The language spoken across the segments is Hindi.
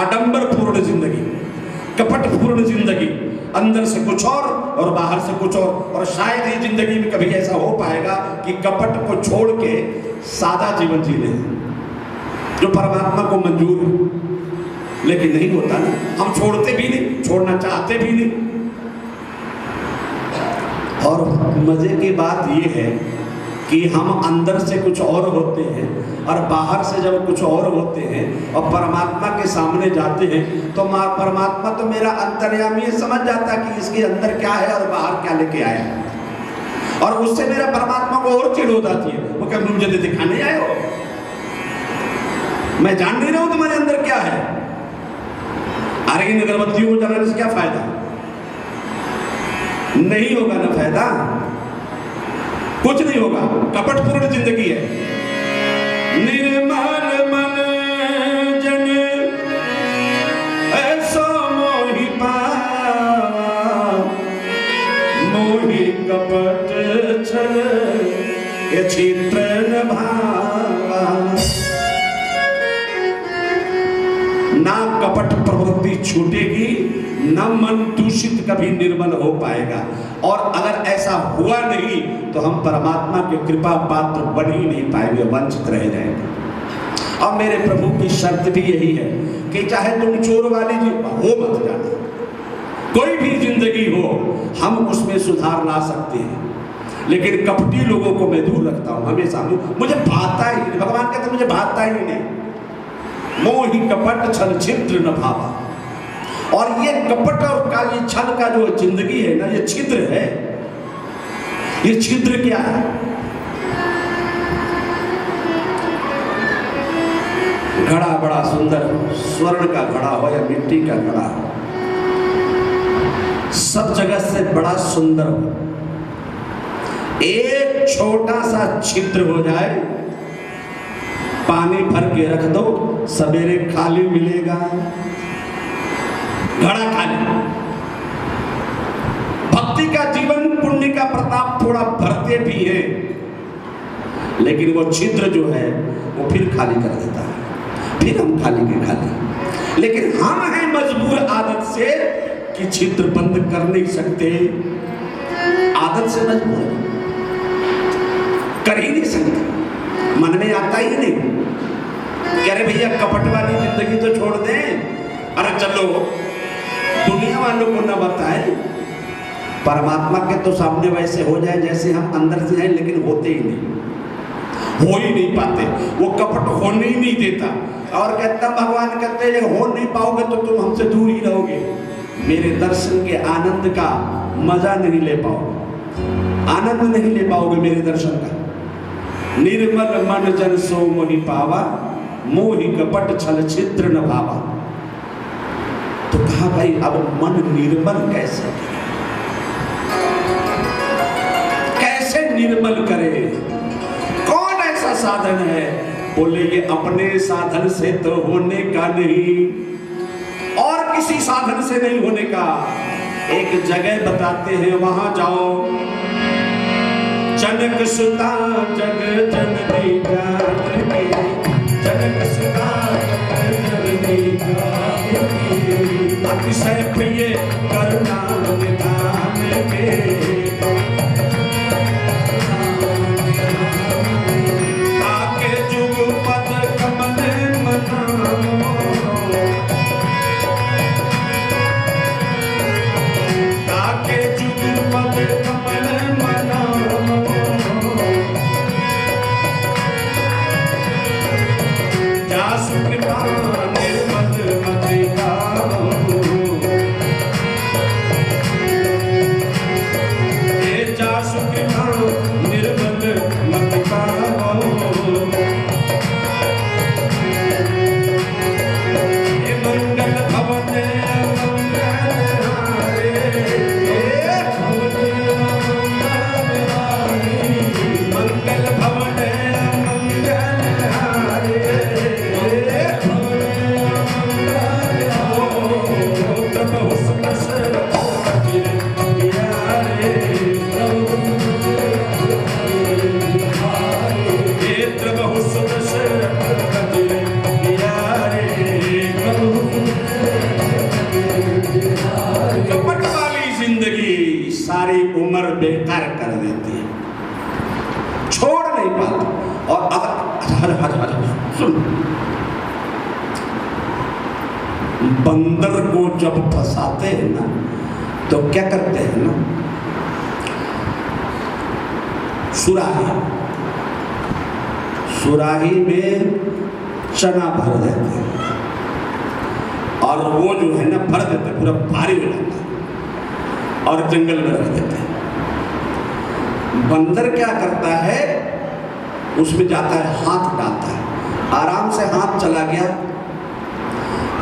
आडंबर पूर्ण जिंदगी, कपट पूर्ण जिंदगी, अंदर से कुछ और बाहर से कुछ और शायद ही जिंदगी में कभी ऐसा हो पाएगा कि कपट को छोड़ के सादा जीवन जी ले, जो परमात्मा को मंजूर है। लेकिन नहीं होता ना, हम छोड़ते भी नहीं, छोड़ना चाहते भी नहीं। और मजे की बात यह है कि हम अंदर से कुछ और होते हैं और बाहर से जब कुछ और होते हैं और परमात्मा के सामने जाते हैं तो परमात्मा तो मेरा अंतर्यामी समझ जाता कि इसके अंदर क्या है और बाहर क्या लेके आया है, और उससे मेरा परमात्मा को और चिढ़ हो जाती है। वो क्या तुम मुझे दिखाने आए हो? मैं जान नहीं रहा हूं तुम्हारे अंदर क्या है। अरे इन अगरबत्तियों को जलाने से क्या फायदा? नहीं होगा ना फायदा, कुछ नहीं होगा। कपटपूर्ण जिंदगी है। निर्मल मन जन ऐसा मोहि पावा, मोहि कपट छल ये चित्र न भावा। ना कपट प्रवृत्ति छूटेगी, न मन दूषित कभी निर्मल हो पाएगा। और अगर ऐसा हुआ नहीं तो हम परमात्मा के कृपा पात्र बन ही नहीं पाएंगे, वंचित रह जाएंगे। और मेरे प्रभु की शर्त भी यही है कि चाहे तुम चोर वाली हो मत जाना, कोई भी जिंदगी हो हम उसमें सुधार ला सकते हैं। लेकिन कपटी लोगों को मैं दूर रखता हूं हमेशा। मुझे भाता ही नहीं, भगवान कहते मुझे भाता ही नहीं। मोहि कपट छल छिद्र न भावा। और ये कपट और का ये छल का जो जिंदगी है ना, ये छिद्र है। ये छिद्र क्या है? घड़ा बड़ा सुंदर, स्वर्ण का घड़ा हो या मिट्टी का घड़ा हो, सब जगह से बड़ा सुंदर हो, एक छोटा सा छिद्र हो जाए, पानी भर के रख दो, सवेरे खाली मिलेगा, घड़ा खाली। भक्ति का जीवन, पुण्य का प्रताप थोड़ा भरते भी है, लेकिन वो छिद्र जो है वो फिर खाली कर देता है, फिर हम खाली के खाली। लेकिन हम हैं मजबूर आदत से कि छिद्र बंद कर नहीं सकते, आदत से मजबूर कर ही नहीं सकते, मन में आता ही नहीं। अरे भैया कपट वाली जिंदगी तो छोड़ दें, अरे चलो दुनिया वालों को न बताएं, परमात्मा के तो सामने वैसे हो जाए जैसे हम अंदर से हैं, लेकिन होते ही नहीं, हो ही नहीं पाते। वो कपट होने ही नहीं देता और कहता, भगवान कहते हैं हो नहीं पाओगे तो तुम हमसे दूर ही रहोगे, मेरे दर्शन के आनंद का मजा नहीं ले पाओगे, आनंद नहीं ले पाओगे मेरे दर्शन का। निर्मल मन जन सो मोहि पावा, मोहि कपट छल छिद्र न भावा। तो कहा भाई अब मन निर्मल कैसे कैसे निर्मल करे? कौन ऐसा साधन है? बोले ये अपने साधन से तो होने का नहीं, और किसी साधन से नहीं होने का। एक जगह बताते हैं, वहां जाओ। जनक सुता जग जननी जानकी, जनक सुता जग जननी जानकी, अतिशय प्रिय करुणा निधान के। आके जुग पद कमल मनाओ, आके जुग पद कमल मनाओ, जासु कृपा निर्मल मति गाओ। उम्र बेकार कर देती है, छोड़ नहीं पाता। और अगर सुन, बंदर को जब फंसाते हैं ना तो क्या करते हैं ना, सुराही में चना भर देते हैं और वो जो है ना भर देते हैं, पूरा भारी हो जाता है और जंगल में रख देते हैं। बंदर क्या करता है, उसमें जाता है, हाथ डालता है, आराम से हाथ चला गया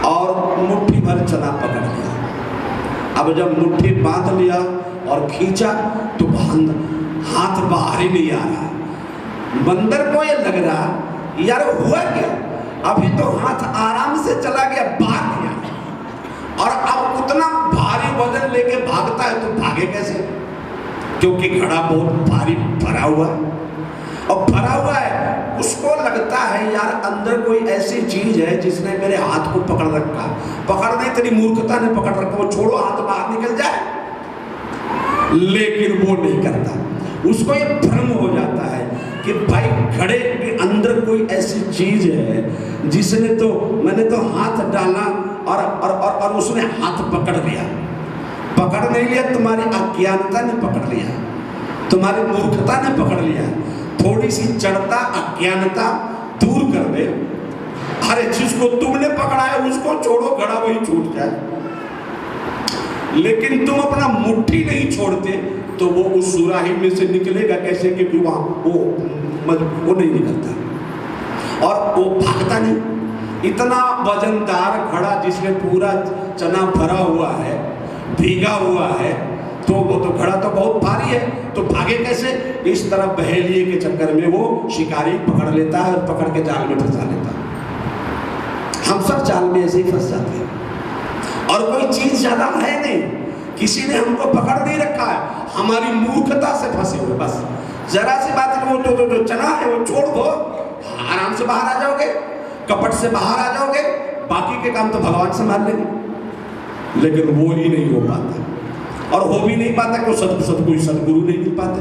और मुट्ठी भर चना पकड़ लिया। अब जब मुट्ठी बांध लिया और खींचा तो हाथ बाहर ही नहीं आ रहा। बंदर को ये लग रहा यार हुआ क्या, अभी तो हाथ आराम से चला गया, बाहर नहीं आया, और अब उतना भारी वजन लेके भागता है तो भागे कैसे, क्योंकि घड़ा बहुत भारी भरा हुआ और भरा हुआ है। उसको लगता है यार अंदर कोई ऐसी चीज है जिसने मेरे हाथ को पकड़ रखा, पकड़ नहीं तेरी मूर्खता ने पकड़ रखा, वो छोड़ो हाथ बाहर निकल जाए, लेकिन वो नहीं करता। उसको ये भ्रम हो जाता है कि भाई घड़े के अंदर कोई ऐसी चीज है जिसने तो, मैंने तो हाथ डाला और उसने हाथ पकड़ लिया। पकड़ नहीं लिया, तुम्हारी अज्ञानता ने पकड़ लिया, तुम्हारी मूर्खता ने पकड़ लिया। थोड़ी सी चढ़ता अज्ञानता दूर कर दे, अरे जिसको तुमने पकड़ा है उसको छोड़ो, घड़ा वही छूट जाए। लेकिन तुम अपना मुट्ठी नहीं छोड़ते तो वो उस सुराही में से निकलेगा कैसे, क्योंकि वहां वो नहीं निकलता और वो भागता नहीं। इतना वजनदार घड़ा जिसमें पूरा चना भरा हुआ है, भीगा हुआ है, तो वो तो घड़ा तो बहुत भारी है, तो भागे कैसे। इस तरह बहेलिए के चक्कर में वो शिकारी पकड़ लेता है और पकड़ के जाल में फंसा लेता है। हम सब जाल में ऐसे ही फंस जाते हैं और कोई चीज ज्यादा है नहीं, किसी ने हमको पकड़ नहीं रखा है, हमारी मूर्खता से फंसे हुए। बस जरा सी बात है, वो जो चना है वो छोड़ दो, आराम से बाहर आ जाओगे, कपट से बाहर आ जाओगे, बाकी के काम तो भगवान संभाल लेंगे। लेकिन वो ही नहीं हो पाता, और हो भी नहीं पाता कि कोई सदगुरु नहीं मिल पाते।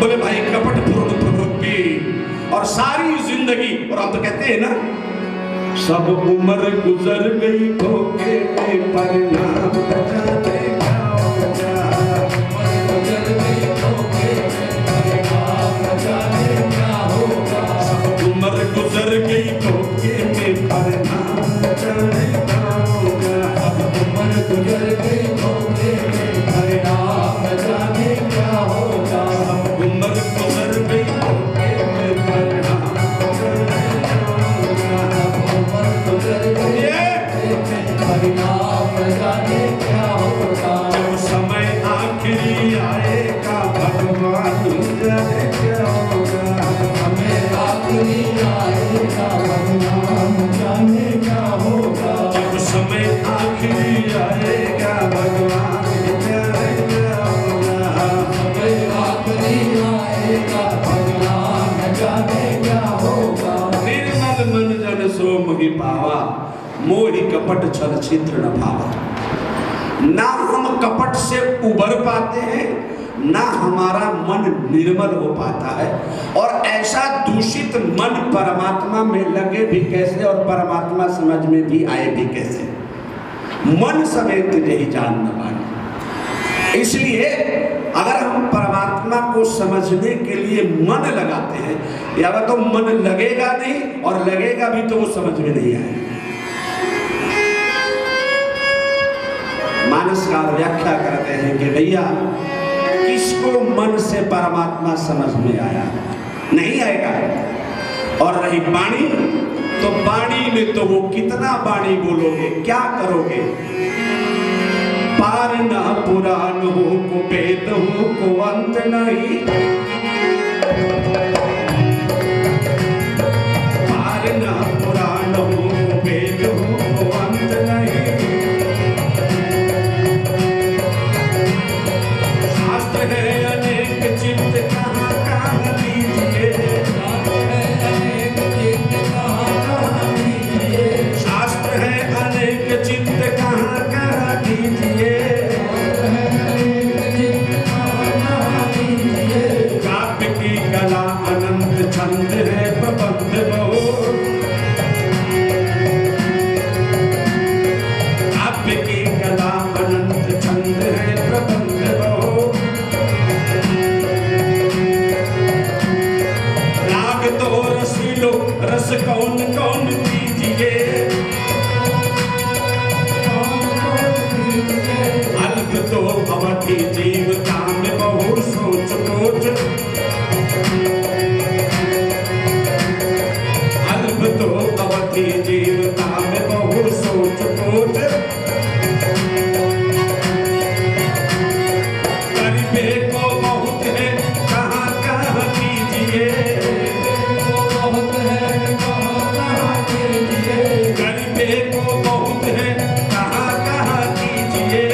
बोले भाई कपट पूर्ण प्रवृत्ति और सारी जिंदगी, और हम तो कहते हैं ना सब उम्र गुजर गई धोखे में, परिणाम बचाने क्या होगा, गुजर गई धोखे में, परिणाम बचाने क्या होगा, सब उम्र गुजर गई धोखे में, परिणाम बचाने क्या होगा, सब उम्र गुजर गई धोखे में, परिणाम बचाने क्या होगा, सब उम्र गुजर गई धोखे में, परिणाम परिणाम जाने क्या होगा। जब समय आखिरी आएगा भगवान जाने क्या होगा, समय आखिरी आएगा भगवान जाने क्या होगा, जब समय आखिरी आएगा भगवान जाने क्या होगा, समय आखिरी आएगा भगवान जाने क्या होगा। निर्मल मन जन सो मोहि पावा, मोहि कपट छल छिद्र न भावा। ना हम कपट से उबर पाते हैं, ना हमारा मन निर्मल हो पाता है, और ऐसा दूषित मन परमात्मा में लगे भी कैसे और परमात्मा समझ में भी आए भी कैसे। मन समेत यही जान न पाए। इसलिए अगर हम परमात्मा को समझने के लिए मन लगाते हैं, या तो मन लगेगा नहीं, और लगेगा भी तो वो समझ में नहीं आएगा। मानसकार व्याख्या करते हैं कि भैया किसको मन से परमात्मा समझ में आया, नहीं आएगा। और रही वाणी, तो वाणी में तो वो कितना वाणी बोलोगे, क्या करोगे, पार न पुराण हो को वेद हो को अंत नहीं, पार न पुराण हो को वेद हो को अंत नहीं, है अनेक चित्त कहाँ कहाँ लीजिए, शास्त्र है अनेक चित्त कहाँ कहाँ लीजिए, शास्त्र है अनेक चित्त बहुत है कहाँ कहाँ कीजिए,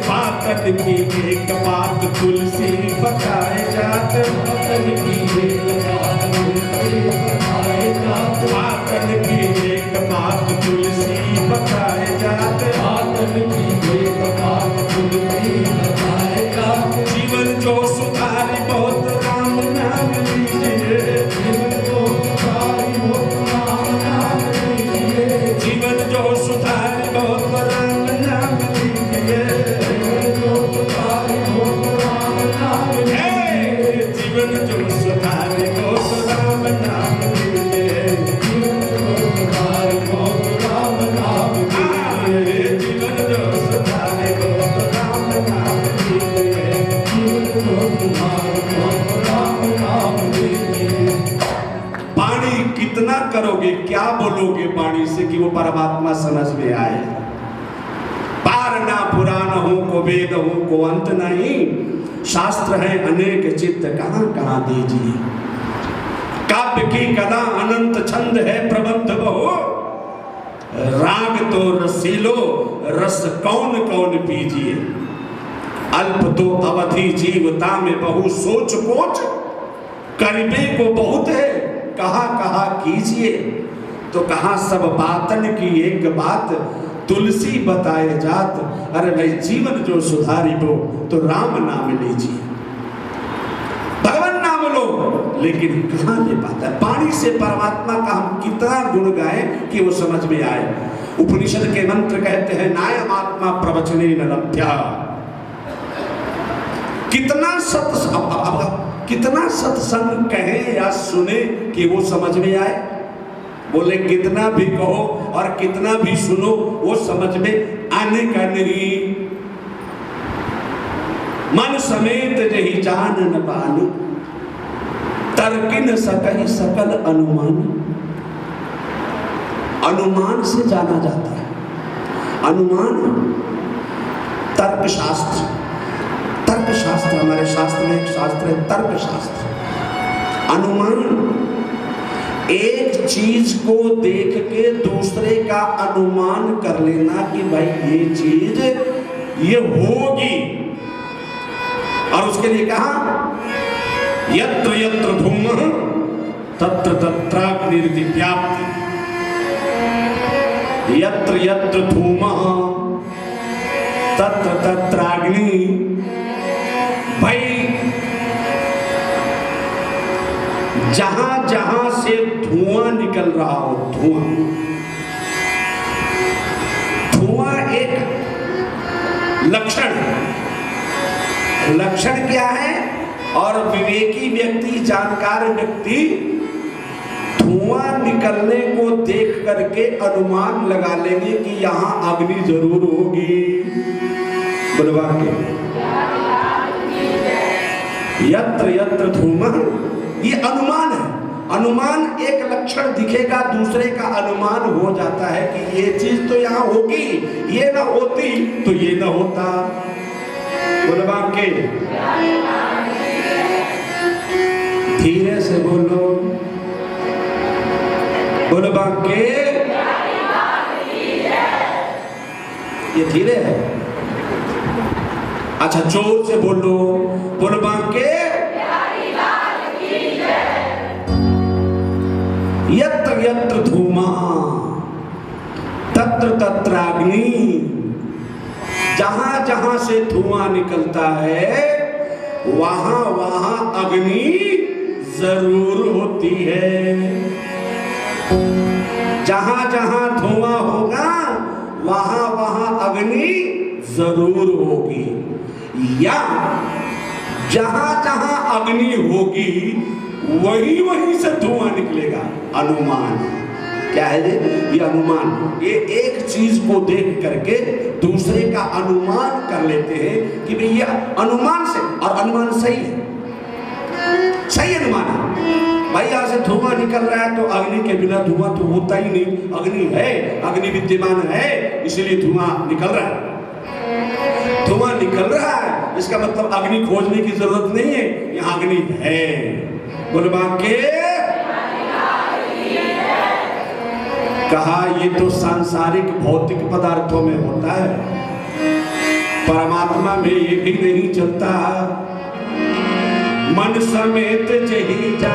बातन की एक बात तुलसी बताए जात, बातन की एक बात तुलसी बताए जात, बातन की एक बात तुलसी बताए जात, बातन की एक बात तुलसी बताए जात। जीवन जो सुधारी बहुत राम नाम लीजिए, जीवन जो सुधारी बहुत राम नाम लीजिए, जीवन जो सुधारी बहुत राम नाम लीजिए, जीवन जो सुधारे को राम नाम लीजिए, राम नाम लीजिए, जीवन जो सुधारे को राम नाम लीजिए, राम नाम लीजिए। वाणी कितना करोगे, क्या बोलोगे वाणी से कि वो परमात्मा समझ में आए। पार ना पुराण हो को वेद हो को अंत नहीं, शास्त्र है अनेक चित्त कहाँ कहाँ दीजिए। काव्य की कला अनंत छंद है प्रबंध बहु, राग तो रसीलो रस कौन कौन पीजिए। अल्प तो अवधि जीवता में बहु सोच कोच, करबे को बहुत है कहाँ कहाँ कीजिए। तो कहाँ सब बातन की एक बात तुलसी बताए जात। अरे भाई जीवन जो सुधारी हो तो राम नाम लीजिए, भगवान नाम लो, लेकिन कहाँ ले पाता है। वाणी से परमात्मा का हम कितना गुण गाएं कि वो समझ में आए। उपनिषद के मंत्र कहते हैं नायम आत्मा प्रवचने न लभ्या। कितना सत्संग कहें या सुने कि वो समझ में आए। बोले कितना भी कहो और कितना भी सुनो वो समझ में आने का नहीं। मन समेत जही जान न पानी, तर्किन सकहि सकल अनुमान। अनुमान से जाना जाता है। अनुमान तर्कशास्त्र, तर्कशास्त्र हमारे शास्त्र में एक शास्त्र है तर्कशास्त्र। अनुमान एक चीज को देख के दूसरे का अनुमान कर लेना कि भाई ये चीज ये होगी। और उसके लिए कहा यत्र यत्र धूमः तत्र तत्राग्निरिति व्याप्ति। यत्र यत्र धूमः तत्र तत्राग्नि। भाई जहां जहां से धुआं निकल रहा हो, धुआं धुआं एक लक्षण है। लक्षण क्या है? और विवेकी व्यक्ति जानकार व्यक्ति धुआं निकलने को देख करके अनुमान लगा लेंगे कि यहां अग्नि जरूर होगी। बोलवा के यत्र यत्र धूमः, ये अनुमान है। अनुमान एक लक्षण दिखेगा, दूसरे का अनुमान हो जाता है कि ये चीज तो यहां होगी, ये ना होती तो ये ना होता। बोलवा के धीरे से बोलो, बोलवा के ये धीरे है। अच्छा जोर से बोलो, बोलवा के यत्र यत्र धूमः तत्र तत्राग्नि। जहां जहां से धुआं निकलता है वहां वहां अग्नि जरूर होती है। जहां जहां धुआं होगा वहां वहां अग्नि जरूर होगी। या जहां जहां अग्नि होगी वहीं वहीं से धुआं निकलेगा। अनुमान क्या है ये अनुमान। ये एक चीज को देख करके दूसरे का अनुमान कर लेते हैं कि भाई ये अनुमान से, और अनुमान सही है, सही अनुमान है। भाई यहां से धुआं निकल रहा है तो अग्नि के बिना धुआं तो होता ही नहीं। अग्नि है, अग्नि विद्यमान है, इसलिए धुआं निकल रहा है। धुआं निकल रहा है इसका मतलब अग्नि खोजने की जरूरत नहीं है, यहां अग्नि है। बोलवा के कहा ये तो सांसारिक भौतिक पदार्थों में होता है, परमात्मा में ये भी नहीं चलता। मन समेत जही जा